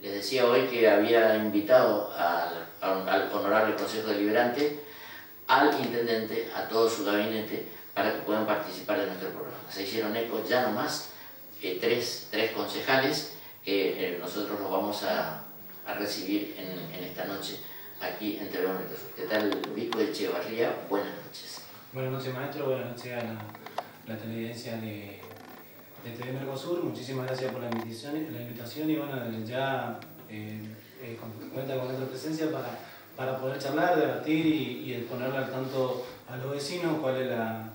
Les decía hoy que había invitado al Honorable Consejo Deliberante, al Intendente, a todo su gabinete, para que puedan participar de nuestro programa. Se hicieron eco ya nomás tres concejales que nosotros los vamos a recibir en esta noche aquí en TV Mercosur. ¿Qué tal, Vico Echevarría? Buenas noches. Buenas noches, maestro. Buenas noches a la televidencia de TV Mercosur. Muchísimas gracias por la invitación y bueno, ya cuenta con nuestra presencia para poder charlar, debatir y ponerle al tanto a los vecinos cuál es la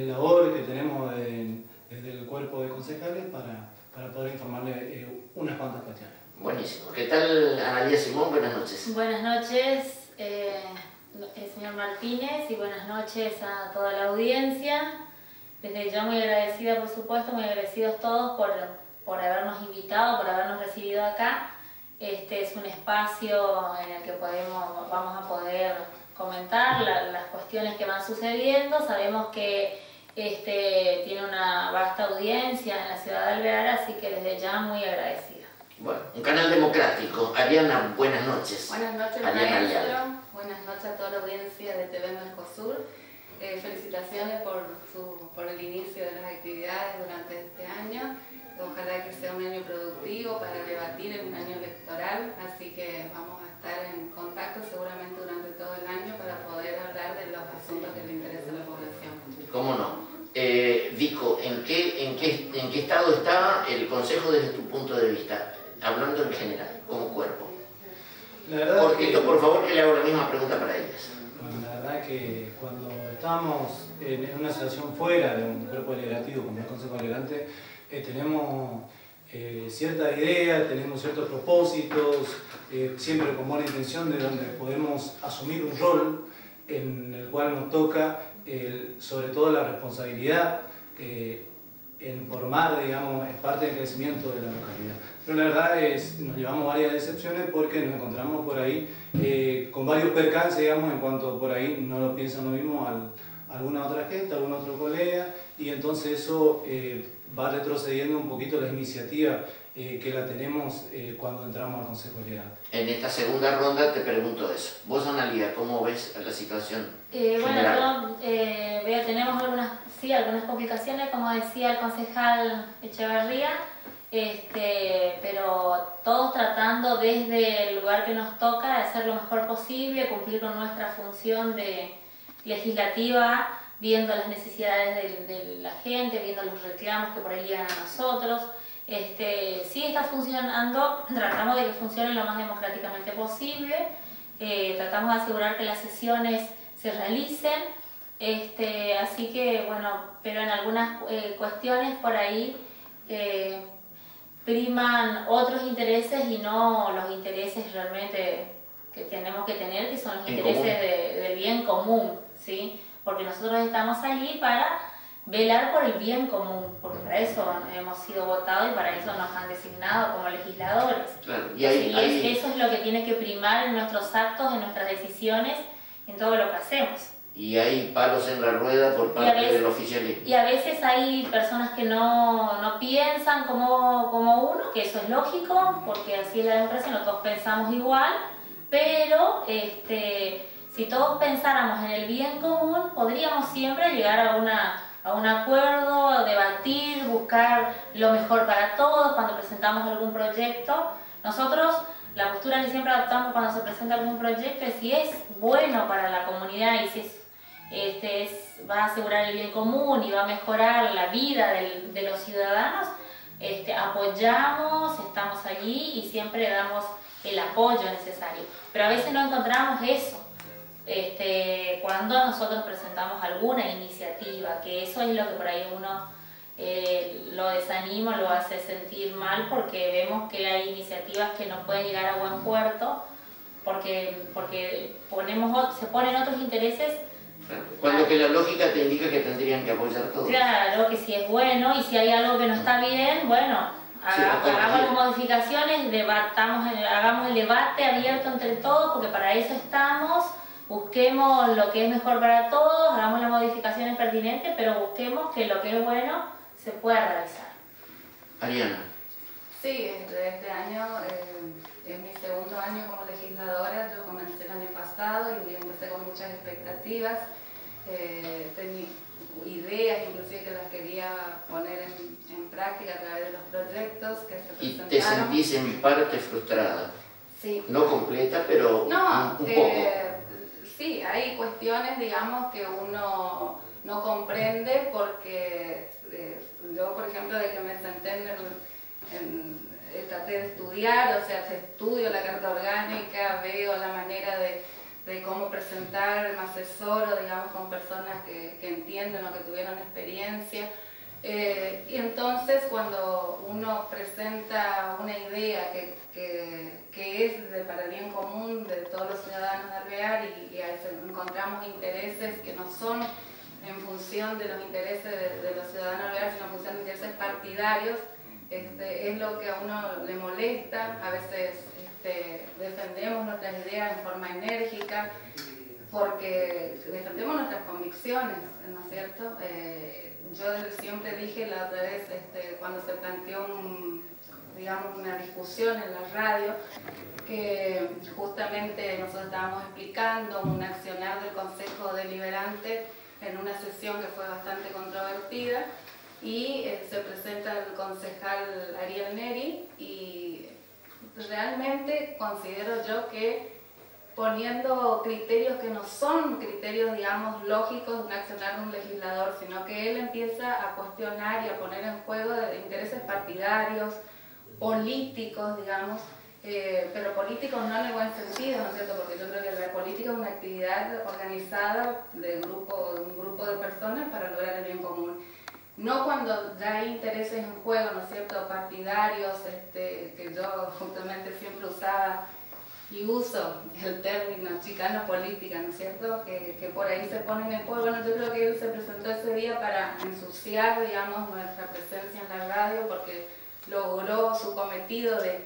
labor que tenemos desde el cuerpo de concejales para poder informarle unas cuantas cuestiones. Buenísimo. ¿Qué tal, Analía Simón? Buenas noches. Buenas noches, señor Martínez, y buenas noches a toda la audiencia. Desde ya muy agradecida, por supuesto, muy agradecidos todos por habernos invitado, por habernos recibido acá. Este es un espacio en el que vamos a poder comentar las cuestiones que van sucediendo. Sabemos que tiene una vasta audiencia en la ciudad de Alvear, así que desde ya muy agradecida. Bueno, un canal democrático. Ariana, buenas noches. Buenas noches, Ariana maestro. Leal. Buenas noches a toda la audiencia de TV Mercosur. Felicitaciones por el inicio de las actividades durante este año. Ojalá que sea un año productivo para debatir en un año electoral, así que vamos a estar en contacto seguramente durante todo el año para poder hablar de los asuntos que le interesan a la población. ¿Cómo no? Vico, ¿en qué estado está el Consejo desde tu punto de vista? Hablando en general, como cuerpo. La verdad Por favor, que le hago la misma pregunta para ellas. Bueno, la verdad que cuando estábamos en una situación fuera de un cuerpo deliberativo como el Consejo Deliberante, tenemos ciertas ideas, tenemos ciertos propósitos, siempre con buena intención de donde podemos asumir un rol en el cual nos toca sobre todo la responsabilidad en formar, digamos, es parte del crecimiento de la localidad. Pero la verdad nos llevamos varias decepciones porque nos encontramos por ahí con varios percances, digamos, en cuanto por ahí no lo piensan lo mismo alguna otra gente, algún otro colega, y entonces eso va retrocediendo un poquito la iniciativa que la tenemos cuando entramos al Consejo Deliberante. En esta segunda ronda te pregunto eso. Vos, Analía, ¿cómo ves la situación general? Bueno, tenemos algunas complicaciones, como decía el concejal Echevarría, pero todos tratando desde el lugar que nos toca de hacer lo mejor posible, cumplir con nuestra función legislativa, viendo las necesidades de la gente, viendo los reclamos que por ahí llegan a nosotros. Sí está funcionando, tratamos de que funcione lo más democráticamente posible, tratamos de asegurar que las sesiones se realicen, así que bueno, pero en algunas cuestiones por ahí priman otros intereses y no los intereses realmente que tenemos que tener, que son los intereses del bien común, ¿sí? Porque nosotros estamos allí para velar por el bien común, porque para eso hemos sido votados y para eso nos han designado como legisladores. Claro, eso es lo que tiene que primar en nuestros actos, en nuestras decisiones, en todo lo que hacemos. Y hay palos en la rueda por parte del oficialismo. Y a veces hay personas que no piensan como uno, que eso es lógico, porque así es la democracia, no todos pensamos igual, pero si todos pensáramos en el bien común, podríamos siempre llegar a un acuerdo, debatir, buscar lo mejor para todos cuando presentamos algún proyecto. Nosotros, la postura que siempre adoptamos cuando se presenta algún proyecto es si es bueno para la comunidad y si va a asegurar el bien común y va a mejorar la vida de los ciudadanos, apoyamos, estamos allí y siempre damos el apoyo necesario. Pero a veces no encontramos eso. Cuando nosotros presentamos alguna iniciativa, que eso es lo que por ahí uno lo desanima, lo hace sentir mal, porque vemos que hay iniciativas que no pueden llegar a buen puerto, porque se ponen otros intereses. Cuando que la lógica te indica que tendrían que apoyar todo. Claro, que si es bueno y si hay algo que no está bien, bueno, hagamos las modificaciones, hagamos el debate abierto entre todos, porque para eso estamos. Busquemos lo que es mejor para todos, hagamos las modificaciones pertinentes, pero busquemos que lo que es bueno se pueda realizar. Ariana. Sí, este año es mi segundo año como legisladora. Yo comencé el año pasado y empecé con muchas expectativas. Tenía ideas inclusive que las quería poner en práctica a través de los proyectos que se presentaron. ¿Y te sentís en parte frustrada? Sí. No completa, pero no, un poco. Sí, hay cuestiones, digamos, que uno no comprende porque yo, por ejemplo, de que me senté traté de estudiar, o sea, estudio la Carta Orgánica, veo la manera de cómo presentar, me asesoro, digamos, con personas que entienden o que tuvieron experiencia. Y entonces cuando uno presenta una idea que es para el bien común de todos los ciudadanos de Alvear y encontramos intereses que no son en función de los intereses de los ciudadanos de Alvear, sino en función de intereses partidarios, es lo que a uno le molesta. A veces defendemos nuestras ideas en forma enérgica porque defendemos nuestras convicciones, ¿no es cierto? Yo siempre dije la otra vez, cuando se planteó digamos, una discusión en la radio, que justamente nosotros estábamos explicando un accionar del Consejo Deliberante en una sesión que fue bastante controvertida, y se presenta el concejal Ariel Neri, y realmente considero yo que poniendo criterios que no son criterios, digamos, lógicos de un accionar de un legislador, sino que él empieza a cuestionar y a poner en juego intereses partidarios, políticos, digamos, pero políticos no en el buen sentido, ¿no es cierto? Porque yo creo que la política es una actividad organizada de un grupo de personas para lograr el bien común. No cuando ya hay intereses en juego, ¿no es cierto?, partidarios, que yo justamente siempre usaba y uso el término chicana política, ¿no es cierto?, que por ahí se ponen en juego. Bueno, yo creo que él se presentó ese día para ensuciar, digamos, nuestra presencia en la radio, porque logró su cometido de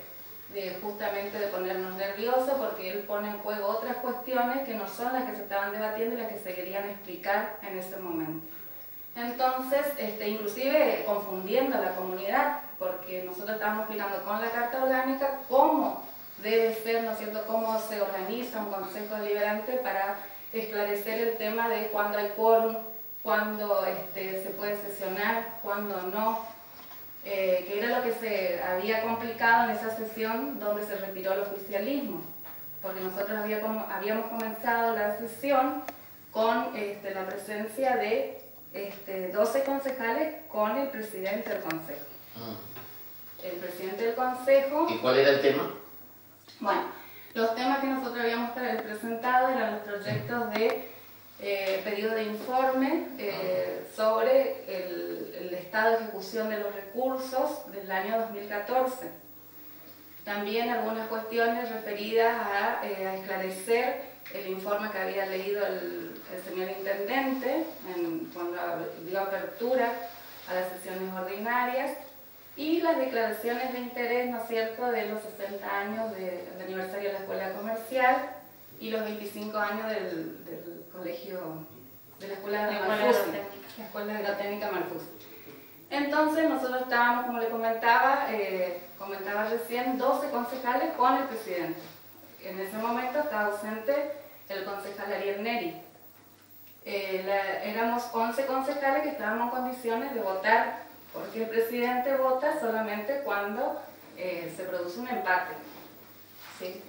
justamente de ponernos nerviosos, porque él pone en juego otras cuestiones que no son las que se estaban debatiendo y las que se querían explicar en ese momento. Entonces, inclusive confundiendo a la comunidad, porque nosotros estábamos explicando con la Carta Orgánica cómo debe ser, ¿no es cierto?, cómo se organiza un Consejo Deliberante para esclarecer el tema de cuándo hay quórum, cuándo se puede sesionar, cuándo no, que era lo que se había complicado en esa sesión donde se retiró el oficialismo, porque nosotros habíamos comenzado la sesión con la presencia de 12 concejales con el presidente del Consejo. El presidente del Consejo... ¿Y cuál era el tema? Bueno, los temas que nosotros habíamos presentado eran los proyectos de pedido de informe sobre el estado de ejecución de los recursos del año 2014. También algunas cuestiones referidas a esclarecer el informe que había leído el señor intendente cuando dio apertura a las sesiones ordinarias, y las declaraciones de interés, ¿no es cierto?, de los 60 años del aniversario de la Escuela Comercial y los 25 años del colegio, de la Escuela Agrotécnica Marfus. Entonces nosotros estábamos, como le comentaba recién, 12 concejales con el presidente. En ese momento estaba ausente el concejal Ariel Neri. Éramos 11 concejales que estábamos en condiciones de votar, porque el presidente vota solamente cuando se produce un empate, ¿sí?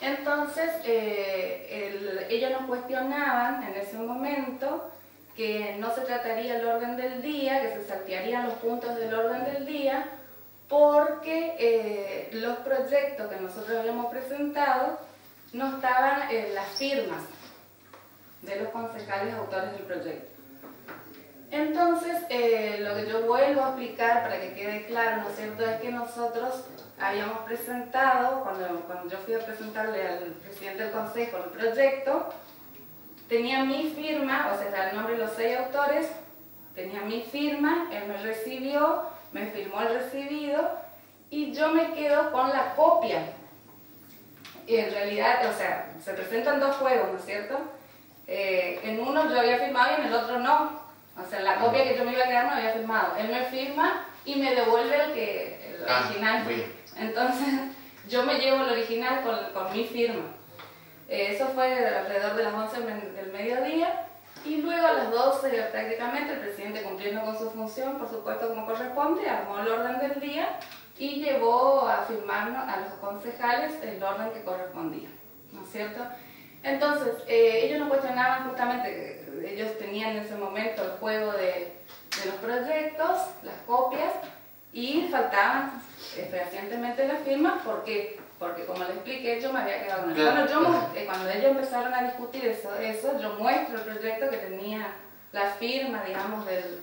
Entonces, ellos nos cuestionaban en ese momento que no se trataría el orden del día, que se saltearían los puntos del orden del día, porque los proyectos que nosotros habíamos presentado no estaban en las firmas de los concejales autores del proyecto. Entonces, lo que yo vuelvo a explicar para que quede claro, ¿no es cierto?, es que nosotros habíamos presentado, cuando yo fui a presentarle al presidente del consejo el proyecto, tenía mi firma, o sea, el nombre de los 6 autores, tenía mi firma, él me recibió, me firmó el recibido, y yo me quedo con la copia. Y en realidad, o sea, se presentan 2 juegos, ¿no es cierto? En uno yo había firmado y en el otro no. O sea, la copia que yo me iba a quedar no había firmado. Él me firma y me devuelve el original. Entonces, yo me llevo el original con mi firma. Eso fue alrededor de las 11 del mediodía. Y luego a las 12 prácticamente el presidente, cumpliendo con su función, por supuesto como corresponde, armó el orden del día y llevó a firmarnos a los concejales el orden que correspondía, ¿no es cierto? Entonces, ellos nos cuestionaban justamente, ellos tenían en ese momento el juego de los proyectos, las copias, y faltaban fehacientemente las firmas. ¿Por qué? Porque como les expliqué, yo me había quedado con el... Bueno, cuando ellos empezaron a discutir eso, yo muestro el proyecto que tenía la firma, digamos, del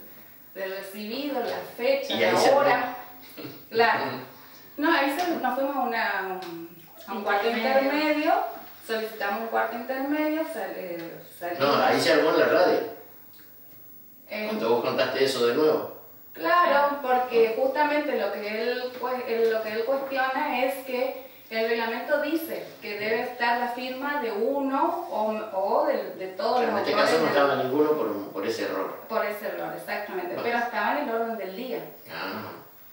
recibido, la fecha, la hora. Claro. No, ahí nos fuimos a un cuarto intermedio, solicitamos un cuarto intermedio, salimos. No, ahí se armó en la radio. Cuando vos contaste eso de nuevo. Claro, porque justamente lo que él cuestiona es que el reglamento dice que debe estar la firma de uno o de todos los. En este caso no estaba ninguno por ese error. Por ese error, exactamente. Pero estaba en el orden del día. Ah.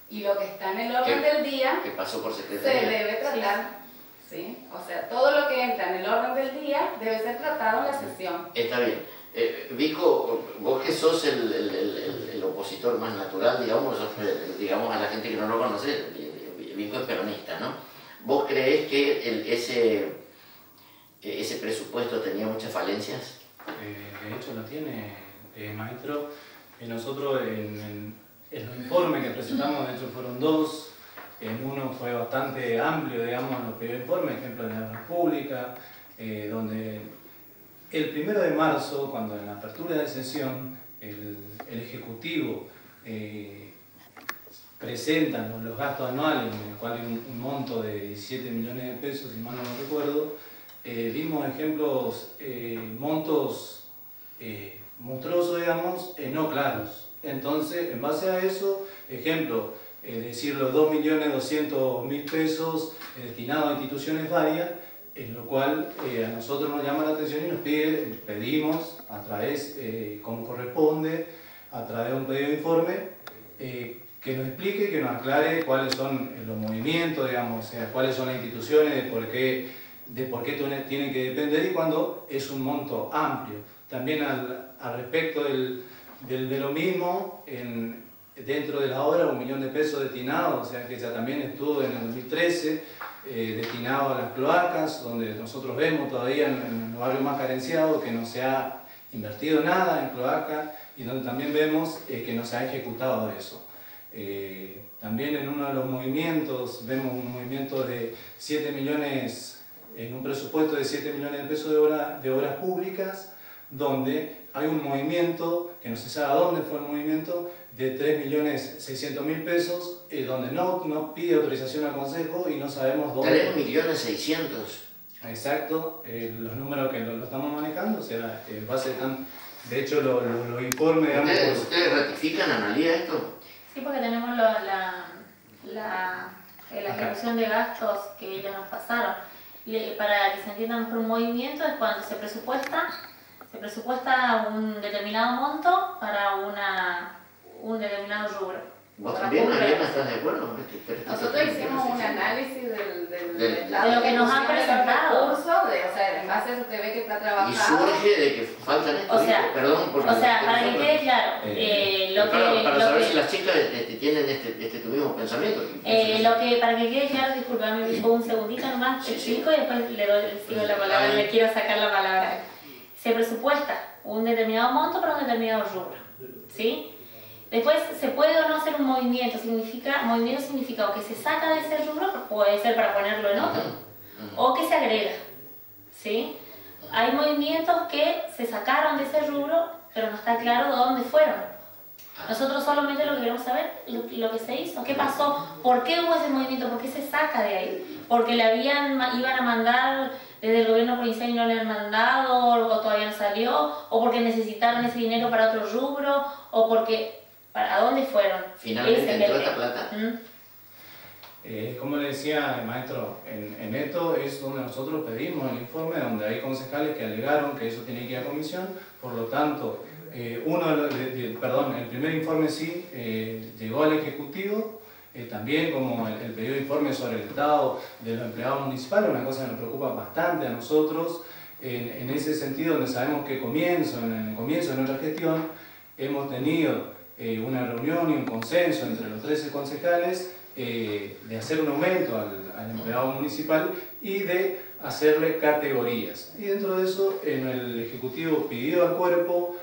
Y lo que está en el orden del día que pasó por secretaría. se debe tratar. ¿Sí? O sea, todo lo que entra en el orden del día debe ser tratado en la sesión. Está bien. Vico, vos que sos el opositor más natural, digamos a la gente que no lo conoce, Vico es peronista, ¿no? ¿Vos creés que ese presupuesto tenía muchas falencias? De hecho lo tiene, maestro. Nosotros en los informes que presentamos, de hecho fueron dos. En uno fue bastante amplio, digamos, los pedidos de informe, ejemplo de la República, donde el 1 de marzo, cuando en la apertura de sesión, el Ejecutivo presentan los gastos anuales, en el cual hay un monto de 17 millones de pesos, si mal no recuerdo, vimos ejemplos, montos monstruosos, digamos, no claros. Entonces, en base a eso, ejemplo, decir los 2.200.000 pesos destinados a instituciones varias, en lo cual a nosotros nos llama la atención y nos pedimos a través, como corresponde, a través de un pedido de informe, que nos explique, que nos aclare cuáles son los movimientos, digamos, o sea, cuáles son las instituciones, de por qué tienen que depender y cuándo es un monto amplio. También al respecto de lo mismo, dentro de la obra, 1 millón de pesos destinados, o sea que ya también estuvo en el 2013, destinado a las cloacas, donde nosotros vemos todavía en los barrios más carenciados que no se ha invertido nada en cloacas y donde también vemos que no se ha ejecutado eso. También en uno de los movimientos, vemos un movimiento de 7 millones, en un presupuesto de 7 millones de pesos de obras públicas, donde hay un movimiento, que no se sabe a dónde fue el movimiento, de 3.600.000 pesos, donde no pide autorización al Consejo y no sabemos dónde. 3.600.000. Exacto, los números que lo estamos manejando, o sea, de hecho los informes, digamos... ¿Ustedes ratifican, Analía, esto? Sí, porque tenemos la ejecución de gastos que ellos nos pasaron. Para que se entienda mejor, un movimiento es cuando se presupuesta un determinado monto para un determinado rubro. ¿Vos también, Mariana, estás de acuerdo con este? Nosotros hicimos un análisis de lo que nos han presentado. O sea, en base a eso te ve que está trabajando. Y surge de que faltan estos. Para que quede claro, para saber si las chicas tienen tu mismo pensamiento. Para que quede claro, disculpame un segundito nomás, explico y después le sigo la palabra, le quiero sacar la palabra. Se presupuesta un determinado monto para un determinado rubro, ¿sí? Después, ¿se puede o no hacer un movimiento? Movimiento significa o que se saca de ese rubro, puede ser para ponerlo en otro, o que se agrega, ¿sí? Hay movimientos que se sacaron de ese rubro, pero no está claro dónde fueron. Nosotros solamente lo que queremos saber lo que se hizo, qué pasó, por qué hubo ese movimiento, por qué se saca de ahí, porque iban a mandar desde el gobierno provincial y no le han mandado, o todavía no salió, o porque necesitaron ese dinero para otro rubro, o porque... ¿A dónde fueron? Finalmente entró esta plata. Como le decía el maestro, en esto es donde nosotros pedimos el informe, donde hay concejales que alegaron que eso tiene que ir a comisión, por lo tanto, el primer informe sí llegó al Ejecutivo, también como el pedido de informe sobre el estado de los empleados municipales, una cosa que nos preocupa bastante a nosotros, en ese sentido donde sabemos que en el comienzo de nuestra gestión hemos tenido una reunión y un consenso entre los 13 concejales de hacer un aumento al empleado municipal y de hacerle categorías. Y dentro de eso, el Ejecutivo pidió al cuerpo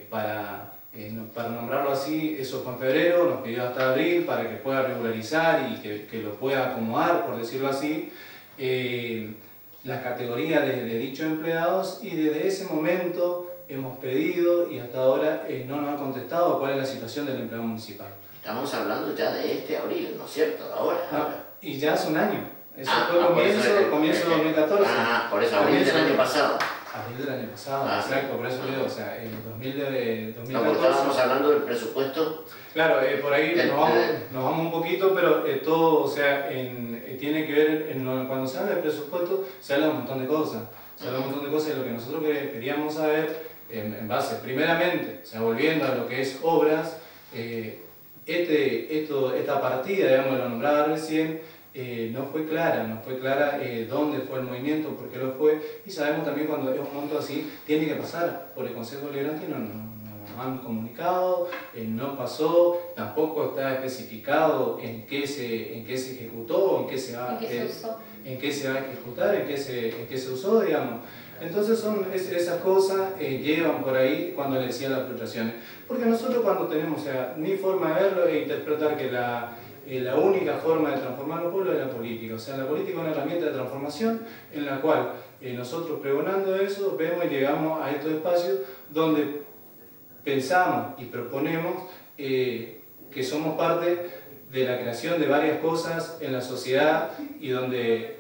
para nombrarlo así, eso fue en febrero, nos pidió hasta abril para que pueda regularizar y que lo pueda acomodar, por decirlo así, las categorías de dichos empleados, y desde ese momento hemos pedido y hasta ahora no nos ha contestado cuál es la situación del empleado municipal. Estamos hablando ya de este abril, ¿no es cierto? Ahora. Y ya hace un año. Eso fue comienzo de 2014. Por eso, abril del año pasado. Abril del año pasado, exacto, por eso digo, o sea, en 2014... No, porque estábamos hablando del presupuesto. Claro, por ahí nos vamos un poquito, pero todo, o sea, tiene que ver, cuando se habla de presupuesto, se habla de un montón de cosas. Se habla de un montón de cosas y lo que nosotros queríamos saber, en base, primeramente, o sea, volviendo a lo que es obras, esta partida, digamos, lo nombraba recién, no fue clara dónde fue el movimiento, por qué lo fue, y sabemos también cuando es un monto así, tiene que pasar por el Consejo Deliberante y no nos han comunicado, no pasó, tampoco está especificado en qué se ejecutó, en qué se va a ejecutar, en qué se usó, digamos. Entonces esas cosas llevan por ahí cuando le decía las frustraciones. Porque nosotros cuando tenemos, o sea, mi forma de verlo es interpretar que la única forma de transformar los pueblos es la política. O sea, la política es una herramienta de transformación en la cual nosotros pregonando eso vemos y llegamos a estos espacios donde pensamos y proponemos que somos parte de la creación de varias cosas en la sociedad y donde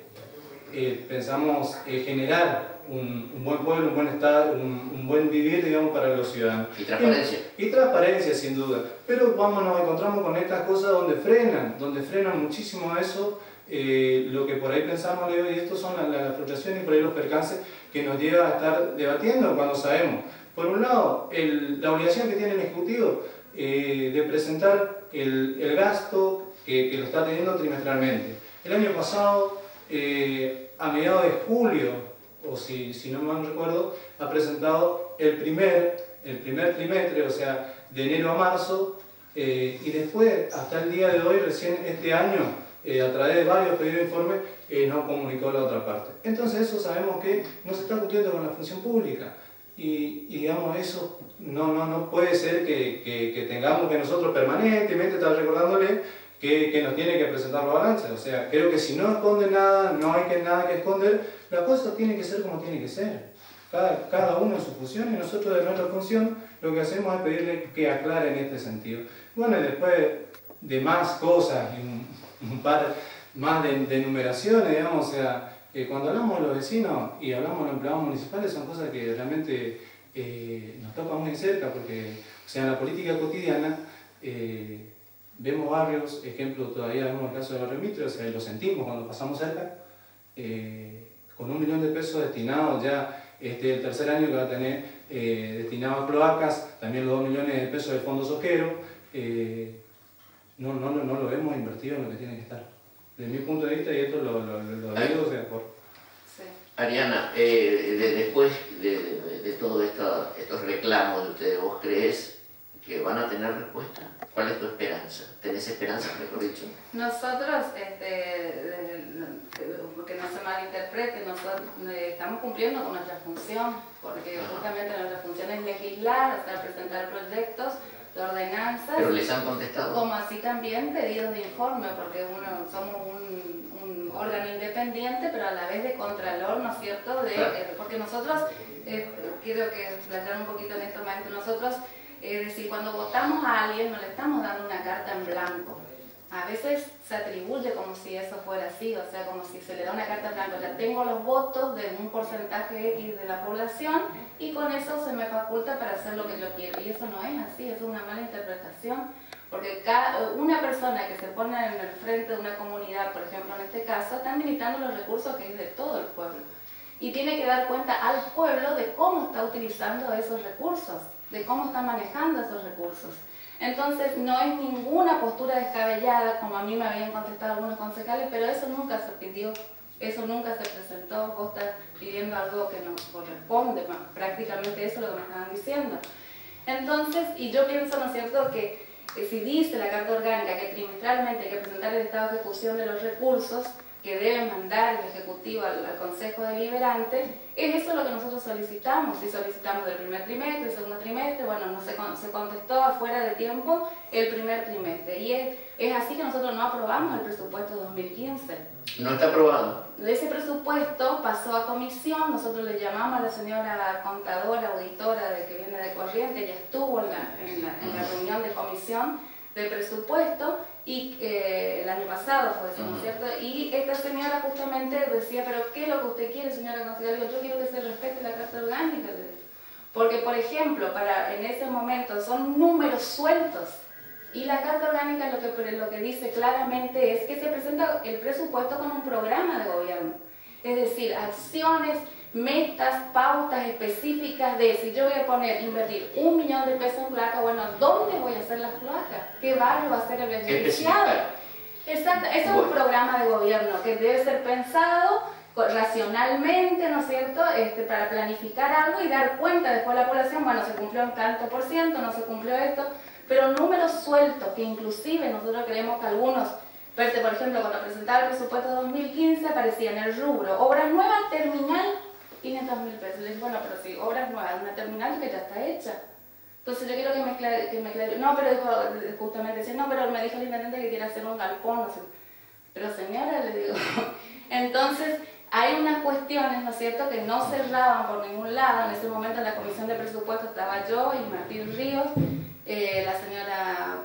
pensamos generar un buen pueblo, un buen estado, un buen vivir, digamos, para los ciudadanos. Y transparencia. Y transparencia, sin duda. Pero nos encontramos con estas cosas donde frenan muchísimo eso, lo que por ahí pensamos, y estos son las frustraciones y por ahí los percances que nos lleva a estar debatiendo cuando sabemos, por un lado, la obligación que tiene el Ejecutivo de presentar el gasto que lo está teniendo trimestralmente. El año pasado, a mediados de julio, o si no mal recuerdo, ha presentado el primer trimestre, o sea, de enero a marzo, y después, hasta el día de hoy, recién este año, a través de varios pedidos de informe, nos comunicó la otra parte. Entonces eso sabemos que no se está cumpliendo con la función pública, y digamos, eso no puede ser que tengamos que nosotros permanentemente estar recordándole que nos tiene que presentar la balanza. O sea, creo que si no esconde nada, no hay nada que esconder, las cosas tienen que ser como tienen que ser. Cada uno en su función, y nosotros de nuestra función lo que hacemos es pedirle que aclare en este sentido. Bueno, y después de más cosas, y un par más de enumeraciones, digamos, o sea, cuando hablamos de los vecinos y hablamos de los empleados municipales, son cosas que realmente nos tocan muy de cerca, porque, o sea, en la política cotidiana, vemos barrios, ejemplo, todavía vemos el caso de Barrio Mitre, o sea, lo sentimos cuando pasamos cerca, con 1 millón de pesos destinados ya, el tercer año que va a tener destinado a cloacas, también los 2 millones de pesos del Fondo Sojero, no lo hemos invertido en lo que tiene que estar. Desde mi punto de vista, y esto lo digo, o sea, Sí. Ariana, después de todos estos reclamos de ustedes, ¿vos crees que van a tener respuesta? ¿Cuál es tu esperanza? ¿Tenés esperanza, mejor dicho? Nosotros, que no se malinterprete, nosotros estamos cumpliendo con nuestra función, porque justamente nuestra función es legislar, presentar proyectos de ordenanzas. ¿Pero les han contestado? Como así también pedidos de informe, porque somos un órgano independiente, pero a la vez de contralor, ¿no es cierto? Porque nosotros, quiero que plantear un poquito en esto más, nosotros, es decir, cuando votamos a alguien no le estamos dando una carta en blanco. A veces se atribuye como si eso fuera así, o sea, como si se le da una carta en blanco. Ya tengo los votos de un porcentaje X de la población y con eso se me faculta para hacer lo que yo quiero. Y eso no es así, es una mala interpretación. Porque una persona que se pone en el frente de una comunidad, por ejemplo en este caso, está administrando los recursos que es de todo el pueblo. Y tiene que dar cuenta al pueblo de cómo está utilizando esos recursos. de cómo están manejando esos recursos. Entonces no es ninguna postura descabellada, como a mí me habían contestado algunos concejales, pero eso nunca se pidió, eso nunca se presentó. Vos estás pidiendo algo que no corresponde, prácticamente eso es lo que me estaban diciendo. Entonces, y yo pienso, ¿no es cierto?, que si dice la Carta Orgánica que trimestralmente hay que presentar el estado de ejecución de los recursos que debe mandar el Ejecutivo al Consejo Deliberante, es eso lo que nosotros solicitamos. Y solicitamos del primer trimestre, el segundo trimestre, bueno, no se contestó afuera de tiempo el primer trimestre. Y es así que nosotros no aprobamos el presupuesto 2015. No está aprobado. Ese presupuesto pasó a comisión, nosotros le llamamos a la señora contadora, auditora que viene de Corrientes, ella estuvo en la reunión de comisión de presupuesto, y el año pasado fue eso, ¿no es cierto? Y esta señora justamente decía, pero ¿qué es lo que usted quiere, señora consejera? Yo quiero que se respete la Carta Orgánica. Porque, por ejemplo, en ese momento son números sueltos, y la Carta Orgánica lo que dice claramente es que se presenta el presupuesto con un programa de gobierno. Es decir, acciones, metas, pautas específicas de si yo voy a invertir 1 millón de pesos en placas, bueno, ¿dónde voy a hacer las placas? ¿Qué barrio va a ser el beneficiado? Exacto, eso es un programa de gobierno que debe ser pensado racionalmente, ¿no es cierto?, para planificar algo y dar cuenta después a la población, bueno, se cumplió un tanto por ciento, no se cumplió esto, pero números sueltos que inclusive nosotros creemos que algunos, por ejemplo, cuando presentaba el presupuesto 2015 aparecía en el rubro obras nuevas, terminal, 500.000 pesos. Le dije, bueno, pero si obras nuevas, una terminal que ya está hecha. Entonces yo quiero que me aclare. No, pero dijo, justamente decía, no, pero me dijo el intendente que quiere hacer un galpón, no sé. Pero señora, le digo, entonces hay unas cuestiones, ¿no es cierto?, que no cerraban por ningún lado. En ese momento en la comisión de presupuesto estaba yo y Martín Ríos, la señora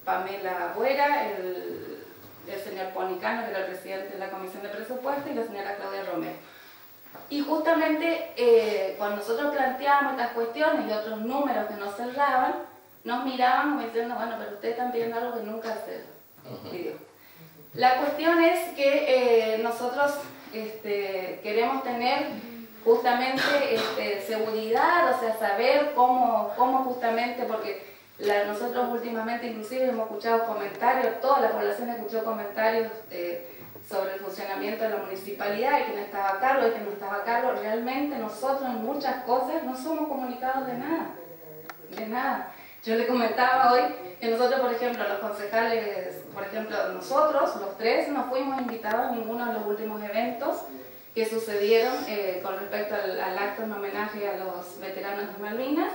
Pamela Buera, el señor Ponicano, que era el presidente de la comisión de presupuesto, y la señora Claudia Romero. Y justamente cuando nosotros planteábamos estas cuestiones y otros números que no cerraban, nos miraban como diciendo, bueno, pero ustedes están pidiendo algo que nunca se pidió. La cuestión es que nosotros queremos tener justamente seguridad, o sea, saber cómo justamente, porque nosotros últimamente inclusive hemos escuchado comentarios, toda la población escuchó comentarios sobre el funcionamiento de la municipalidad y quién estaba a cargo y quién no estaba a cargo. Realmente nosotros en muchas cosas no somos comunicados de nada. Yo le comentaba hoy que nosotros, por ejemplo, los concejales, por ejemplo, nosotros, los tres, no fuimos invitados a ninguno de los últimos eventos que sucedieron con respecto al acto en homenaje a los veteranos de Malvinas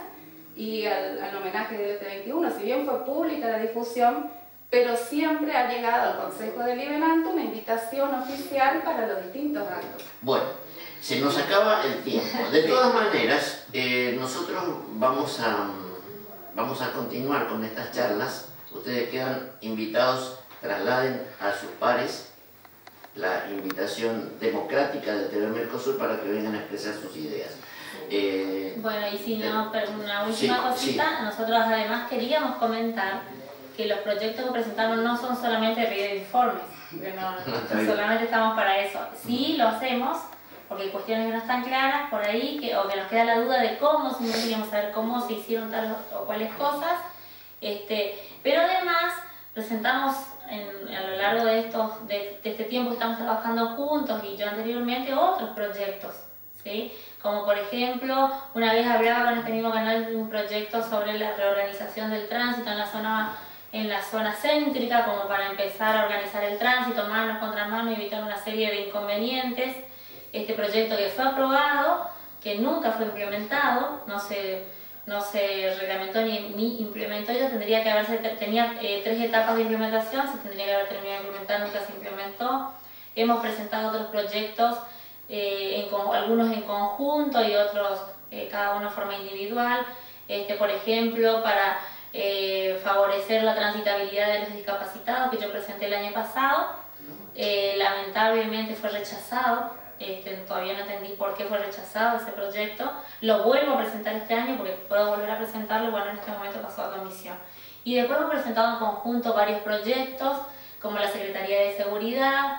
y al homenaje del ET21. Si bien fue pública la difusión, pero siempre ha llegado al Consejo Deliberante una invitación oficial para los distintos actos. Bueno, se nos acaba el tiempo. De todas maneras, nosotros vamos a continuar con estas charlas. Ustedes quedan invitados, trasladen a sus pares la invitación democrática de TV Mercosur para que vengan a expresar sus ideas. Bueno, y si no, una última cosita, nosotros además queríamos comentar que los proyectos que presentamos no son solamente pedir informes, porque no solamente estamos para eso. Sí lo hacemos, porque hay cuestiones que no están claras por ahí, o que nos queda la duda de cómo, si no queríamos saber cómo se hicieron tal o cuales cosas. Pero además presentamos a lo largo de este tiempo que estamos trabajando juntos y yo anteriormente otros proyectos, ¿sí? Como por ejemplo, una vez hablaba con este mismo canal de un proyecto sobre la reorganización del tránsito en la zona céntrica, como para empezar a organizar el tránsito mano contra mano y evitar una serie de inconvenientes. Este proyecto que fue aprobado, que nunca fue implementado, no se reglamentó ni implementó, tenía 3 etapas de implementación, se tendría que haber terminado de implementar, nunca se implementó. Hemos presentado otros proyectos, algunos en conjunto y otros cada uno de forma individual, por ejemplo, para favorecer la transitabilidad de los discapacitados, que yo presenté el año pasado. Lamentablemente fue rechazado, todavía no entendí por qué fue rechazado ese proyecto. Lo vuelvo a presentar este año porque puedo volver a presentarlo, bueno, en este momento pasó a comisión. Y después hemos presentado en conjunto varios proyectos, como la Secretaría de Seguridad,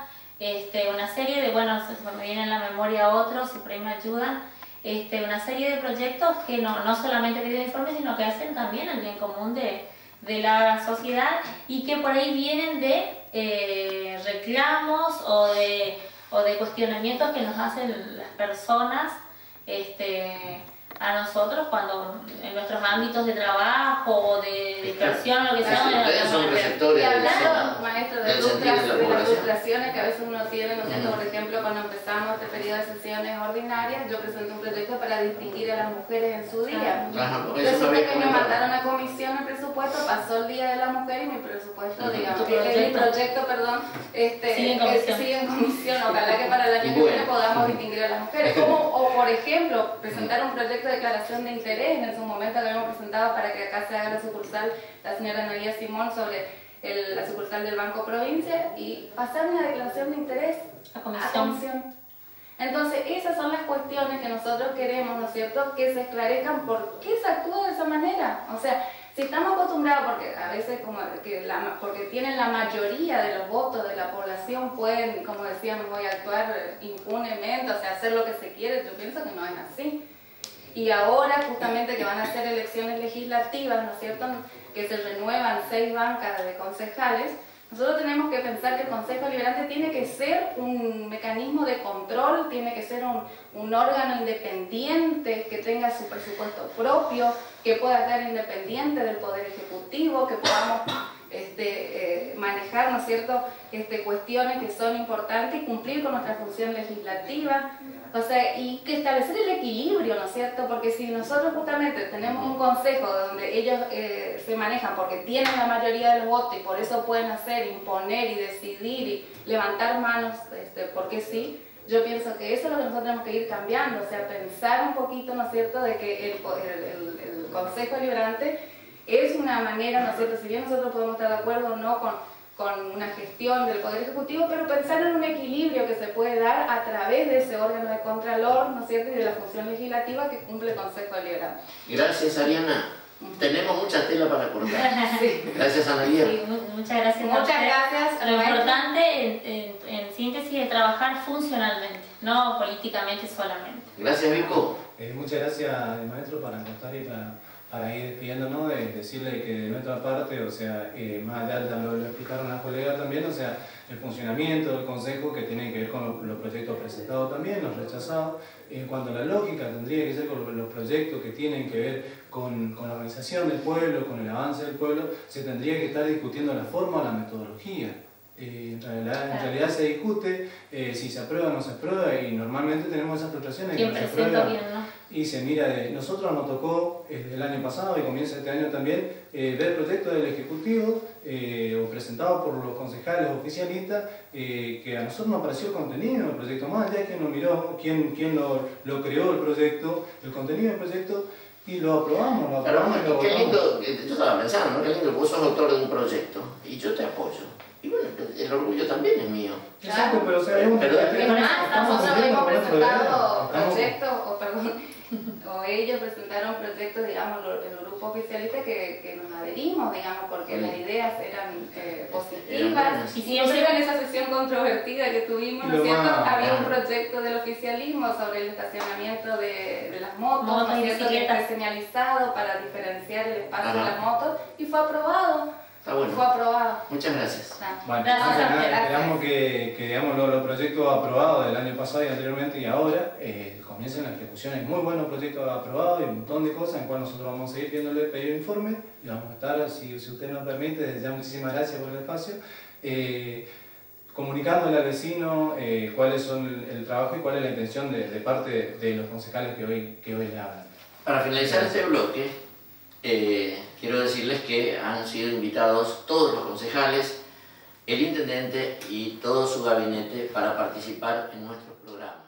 una serie de, bueno, se me vienen a la memoria otros, si por ahí me ayudan, una serie de proyectos que no solamente piden informes, sino que hacen también el bien común de la sociedad y que por ahí vienen de reclamos o de cuestionamientos que nos hacen las personas a nosotros cuando en nuestros ámbitos de trabajo o de dispersión o lo que sea. Ustedes son receptores y hablando, maestro, de las población. frustraciones que a veces uno tiene, ¿no es cierto? Por ejemplo, cuando empezamos este periodo de sesiones ordinarias, yo presenté un proyecto para distinguir a las mujeres en su día. Resulta que me mandaron a comisión el presupuesto, pasó el Día de la Mujer y mi presupuesto, digamos, mi proyecto, perdón, sigue en comisión. Ojalá que para el año que viene podamos distinguir a las mujeres. O por ejemplo, presentar un proyecto de declaración de interés, en su momento lo habíamos presentado para que acá se haga la sucursal, la señora Noelia Simón, sobre la sucursal del Banco Provincia, y pasar una declaración de interés a comisión. Entonces, esas son las cuestiones que nosotros queremos, ¿no es cierto?, que se esclarezcan por qué se actúa de esa manera. O sea, si estamos acostumbrados, porque a veces porque tienen la mayoría de los votos de la población, pueden, como decíamos, voy a actuar impunemente, o sea, hacer lo que se quiere, yo pienso que no es así. Y ahora, justamente, que van a ser elecciones legislativas, ¿no es cierto?, que se renuevan 6 bancas de concejales, nosotros tenemos que pensar que el Consejo Deliberante tiene que ser un mecanismo de control, tiene que ser un órgano independiente, que tenga su presupuesto propio, que pueda estar independiente del Poder Ejecutivo, que podamos manejar, ¿no es cierto?, cuestiones que son importantes y cumplir con nuestra función legislativa. O sea, y que establecer el equilibrio, ¿no es cierto? Porque si nosotros justamente tenemos un consejo donde ellos se manejan porque tienen la mayoría de los votos y por eso pueden hacer, imponer y decidir y levantar manos, porque sí, yo pienso que eso es lo que nosotros tenemos que ir cambiando, o sea, pensar un poquito, ¿no es cierto?, de que el Consejo Deliberante es una manera, ¿no es cierto?, si bien nosotros podemos estar de acuerdo o no con una gestión del Poder Ejecutivo, pero pensar en un equilibrio que se puede dar a través de ese órgano de contralor, ¿no es cierto?, y de la función legislativa que cumple el Consejo Deliberante. Gracias, Ariana. Tenemos mucha tela para cortar. Sí. Gracias, Analía. Sí, muchas gracias. Muchas gracias. Lo importante, en síntesis, es trabajar funcionalmente, no políticamente solamente. Gracias, Vico. Muchas gracias, maestro, para contar y para ir despidiéndonos, decirle que de nuestra parte, o sea, más allá ya lo explicaron las colegas también, o sea, el funcionamiento del Consejo que tiene que ver con los proyectos presentados también, los rechazados. En cuanto a la lógica, tendría que ser con los proyectos que tienen que ver con la organización del pueblo, con el avance del pueblo, se tendría que estar discutiendo la forma o la metodología. En realidad se discute si se aprueba o no se aprueba, y normalmente tenemos esas frustraciones que no se aprueba bien, ¿no? Y se mira, nosotros nos tocó el año pasado y comienza este año también ver proyectos del Ejecutivo o presentados por los concejales oficialistas que a nosotros nos pareció el contenido del proyecto, más allá de que nos miró, quién lo creó el proyecto, el contenido del proyecto, y lo aprobamos. Pero, qué lindo, yo estaba pensando, ¿no? Qué lindo, vos sos autor de un proyecto y yo te apoyo. Y bueno, el orgullo también es mío. Exacto, pero o sea, nosotros hemos presentado proyectos, o ellos presentaron proyectos, digamos, el grupo oficialista que nos adherimos, digamos, porque las ideas eran positivas. Y siempre en esa sesión controvertida que tuvimos, ¿no es cierto?, había un proyecto del oficialismo sobre el estacionamiento de las motos, ¿no es cierto?, que fue señalizado para diferenciar el espacio de las motos, y fue aprobado. Está bueno. Fue aprobado. Muchas gracias. Bueno, esperamos que digamos, los proyectos aprobados del año pasado y anteriormente y ahora comiencen la ejecución. Hay muy buenos proyectos aprobados y un montón de cosas en cuales nosotros vamos a seguir pidiéndole pedido informe y vamos a estar, si usted nos permite, desde ya muchísimas gracias por el espacio, comunicándole al vecino cuáles son el trabajo y cuál es la intención de parte de los concejales que hoy le hablan. Para finalizar este bloque, quiero decirles que han sido invitados todos los concejales, el intendente y todo su gabinete para participar en nuestro programa.